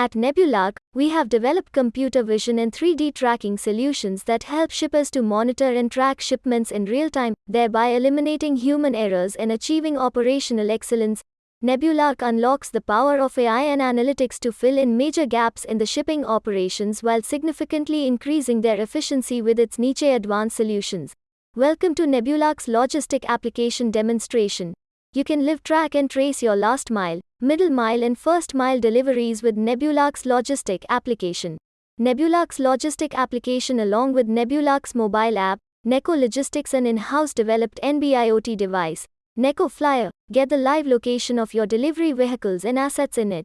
At Nebulark, we have developed computer vision and 3D tracking solutions that help shippers to monitor and track shipments in real time, thereby eliminating human errors and achieving operational excellence. Nebulark unlocks the power of AI and analytics to fill in major gaps in the shipping operations while significantly increasing their efficiency with its niche advanced solutions. Welcome to Nebulark's logistic application demonstration. You can live, track and trace your last mile, middle mile and first mile deliveries with Nebulark's logistic application. Nebulark's logistic application along with Nebulark's mobile app, Neko Logistics, an in-house developed NB-IoT device, Neko Flyer, get the live location of your delivery vehicles and assets in it.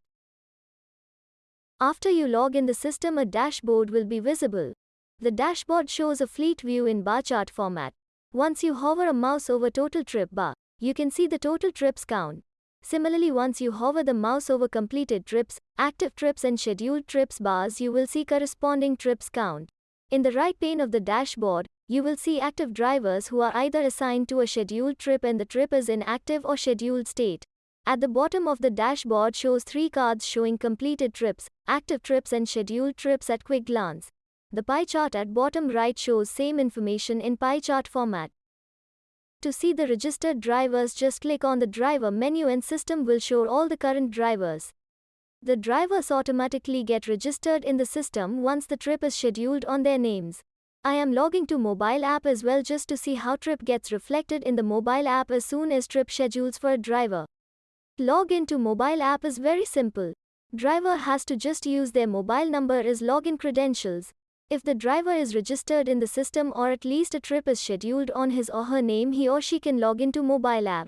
After you log in the system, a dashboard will be visible. The dashboard shows a fleet view in bar chart format. Once you hover a mouse over total trip bar, you can see the total trips count. Similarly, once you hover the mouse over completed trips, active trips and scheduled trips bars, you will see corresponding trips count. In the right pane of the dashboard, you will see active drivers who are either assigned to a scheduled trip and the trip is in active or scheduled state. At the bottom of the dashboard shows 3 cards showing completed trips, active trips and scheduled trips at quick glance. The pie chart at bottom right shows same information in pie chart format. To see the registered drivers, just click on the driver menu and system will show all the current drivers. The drivers automatically get registered in the system once the trip is scheduled on their names. I am logging to mobile app as well just to see how trip gets reflected in the mobile app as soon as trip schedules for a driver. Log into mobile app is very simple. Driver has to just use their mobile number as login credentials. If the driver is registered in the system or at least a trip is scheduled on his or her name, he or she can log into mobile app.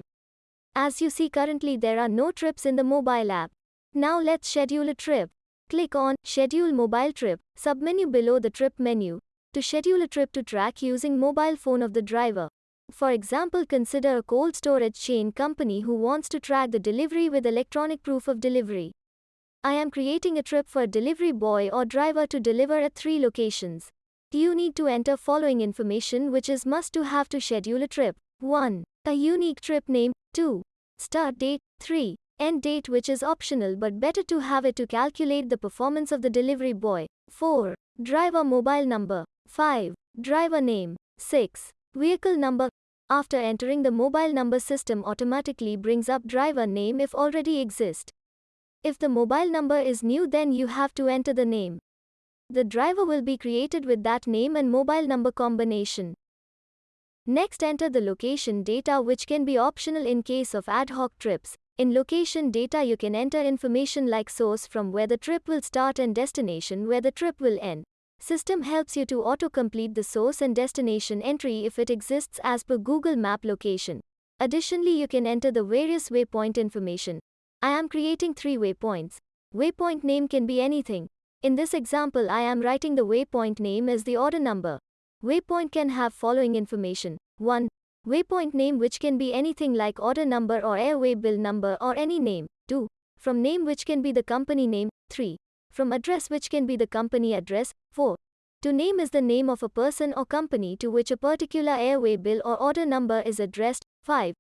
As you see, currently there are no trips in the mobile app. Now let's schedule a trip. Click on Schedule Mobile Trip, submenu below the trip menu, to schedule a trip to track using mobile phone of the driver. For example, consider a cold storage chain company who wants to track the delivery with electronic proof of delivery. I am creating a trip for a delivery boy or driver to deliver at 3 locations. You need to enter following information which is must to have to schedule a trip. 1. A unique trip name. 2. Start date. 3. End date, which is optional but better to have it to calculate the performance of the delivery boy. 4. Driver mobile number. 5. Driver name. 6. Vehicle number. After entering the mobile number, system automatically brings up driver name if already exist. If the mobile number is new, then you have to enter the name. The driver will be created with that name and mobile number combination. Next, enter the location data, which can be optional in case of ad hoc trips. In location data, you can enter information like source from where the trip will start and destination where the trip will end. System helps you to auto-complete the source and destination entry if it exists as per Google Map location. Additionally, you can enter the various waypoint information. I am creating 3 waypoints. Waypoint name can be anything. In this example, I am writing the waypoint name as the order number. Waypoint can have following information. 1. Waypoint name, which can be anything like order number or airway bill number or any name. 2. From name, which can be the company name. 3. From address, which can be the company address. 4. To name is the name of a person or company to which a particular airway bill or order number is addressed. 5.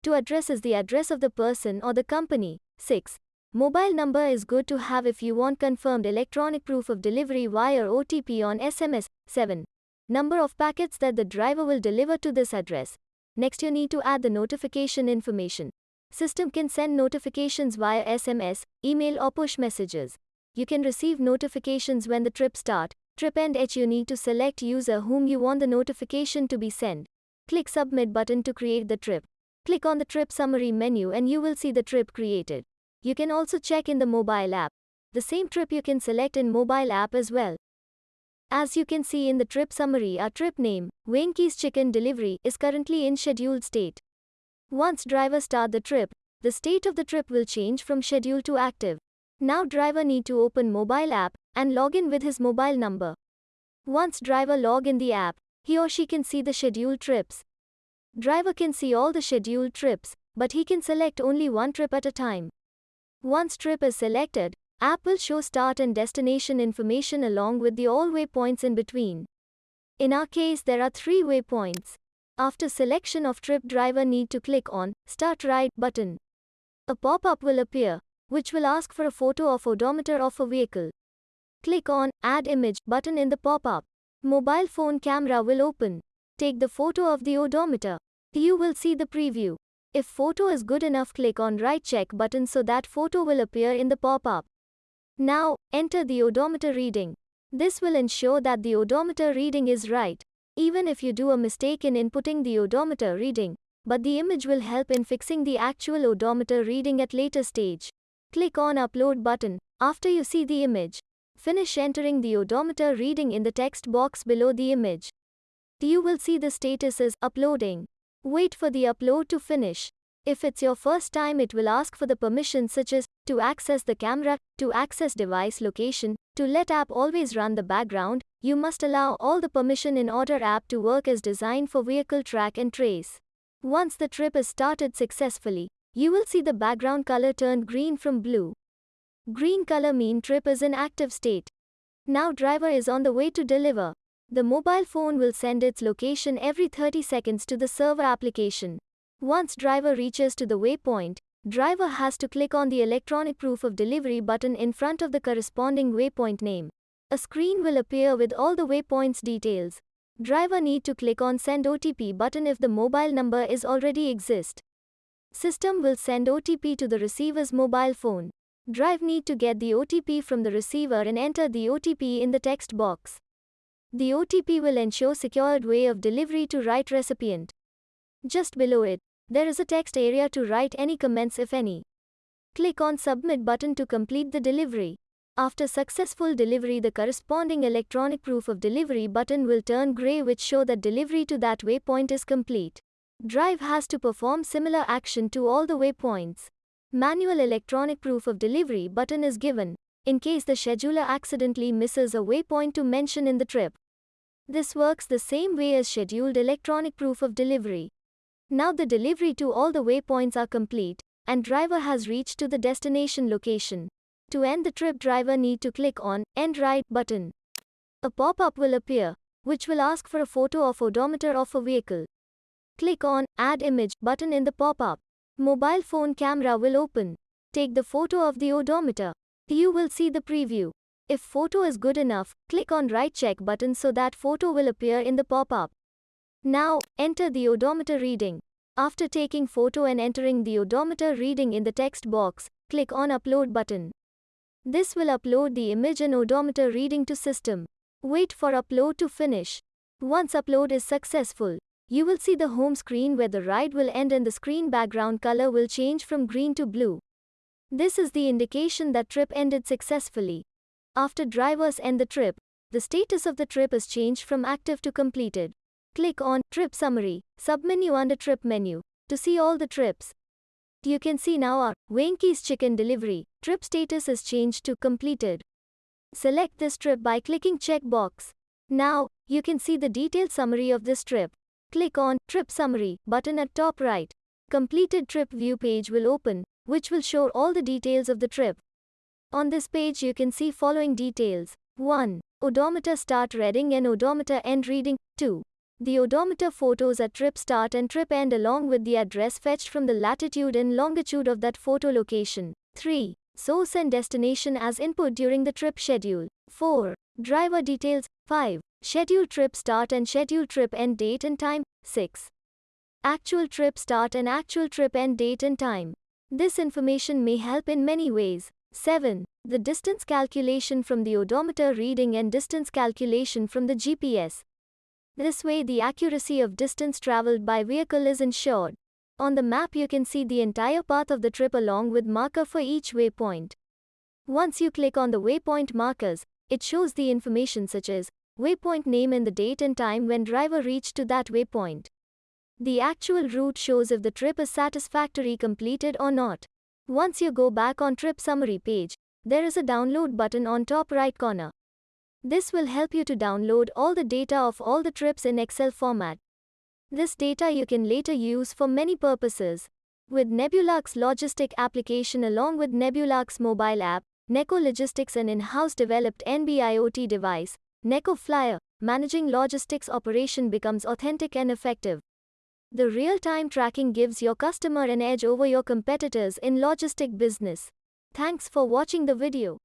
To address is the address of the person or the company. 6. Mobile number is good to have if you want confirmed electronic proof of delivery via OTP on SMS. 7. Number of packets that the driver will deliver to this address. Next, you need to add the notification information. System can send notifications via SMS, email or push messages. You can receive notifications when the trip start, trip end. You need to select user whom you want the notification to be sent. Click Submit button to create the trip. Click on the trip summary menu and you will see the trip created. You can also check in the mobile app. The same trip you can select in mobile app as well. As you can see in the trip summary, our trip name, Wanky's Chicken Delivery, is currently in scheduled state. Once driver start the trip, the state of the trip will change from scheduled to active. Now driver need to open mobile app and log in with his mobile number. Once driver log in the app, he or she can see the scheduled trips. Driver can see all the scheduled trips, but he can select only one trip at a time. Once trip is selected, app will show start and destination information along with the all waypoints in between. In our case, there are 3 waypoints. After selection of trip, driver need to click on Start Ride button. A pop-up will appear. which will ask for a photo of odometer of a vehicle. Click on Add Image button in the pop-up. Mobile phone camera will open. Take the photo of the odometer. You will see the preview. If photo is good enough, click on Write Check button so that photo will appear in the pop-up. Now, enter the odometer reading. This will ensure that the odometer reading is right, even if you do a mistake in inputting the odometer reading, but the image will help in fixing the actual odometer reading at later stage. Click on Upload button. After you see the image, finish entering the odometer reading in the text box below the image. You will see the status is uploading. Wait for the upload to finish. If it's your first time, it will ask for the permissions such as to access the camera, to access device location, to let app always run the background. You must allow all the permission in order app to work as designed for vehicle track and trace. Once the trip is started successfully, you will see the background color turned green from blue. Green color mean trip is in active state. Now driver is on the way to deliver. The mobile phone will send its location every 30 seconds to the server application. Once driver reaches to the waypoint, driver has to click on the electronic proof of delivery button in front of the corresponding waypoint name. A screen will appear with all the waypoints details. Driver need to click on Send OTP button if the mobile number is already exist. System will send OTP to the receiver's mobile phone. Driver need to get the OTP from the receiver and enter the OTP in the text box. The OTP will ensure secured way of delivery to right recipient. Just below it, there is a text area to write any comments if any. Click on Submit button to complete the delivery. After successful delivery, the corresponding electronic proof of delivery button will turn gray, which show that delivery to that waypoint is complete. Driver has to perform similar action to all the waypoints. Manual electronic proof of delivery button is given in case the scheduler accidentally misses a waypoint to mention in the trip. This works the same way as scheduled electronic proof of delivery. Now the delivery to all the waypoints are complete, and driver has reached to the destination location. To end the trip, driver need to click on End Ride button. A pop-up will appear, which will ask for a photo of odometer of a vehicle. Click on Add Image button in the pop-up. Mobile phone camera will open. Take the photo of the odometer. You will see the preview. If photo is good enough, click on Write Check button so that photo will appear in the pop-up. Now, enter the odometer reading. After taking photo and entering the odometer reading in the text box, click on Upload button. This will upload the image and odometer reading to system. Wait for upload to finish. Once upload is successful, you will see the home screen where the ride will end and the screen background color will change from green to blue. This is the indication that trip ended successfully. After drivers end the trip, the status of the trip is changed from active to completed. Click on Trip Summary, submenu under Trip menu, to see all the trips. You can see now our Wenky's Chicken Delivery trip status is changed to completed. Select this trip by clicking check box. Now, you can see the detailed summary of this trip. Click on Trip Summary button at top right. Completed trip view page will open, which will show all the details of the trip. On this page you can see following details. 1. Odometer start reading and odometer end reading. 2. The odometer photos at trip start and trip end along with the address fetched from the latitude and longitude of that photo location. 3. Source and destination as input during the trip schedule. 4. Driver details. 5. Scheduled trip start and scheduled trip end date and time. 6. Actual trip start and actual trip end date and time. This information may help in many ways. 7. The distance calculation from the odometer reading and distance calculation from the GPS. This way the accuracy of distance traveled by vehicle is ensured. On the map you can see the entire path of the trip along with marker for each waypoint. Once you click on the waypoint markers, it shows the information such as waypoint name and the date and time when driver reached to that waypoint. The actual route shows if the trip is satisfactorily completed or not. Once you go back on trip summary page, there is a download button on top right corner. This will help you to download all the data of all the trips in Excel format. This data you can later use for many purposes. With Nebulax Logistic application along with Nebulax mobile app, Neko Logistics an in-house developed NB-IoT device, Neko Flyer, managing logistics operation becomes authentic and effective. The real-time tracking gives your customer an edge over your competitors in logistic business. Thanks for watching the video.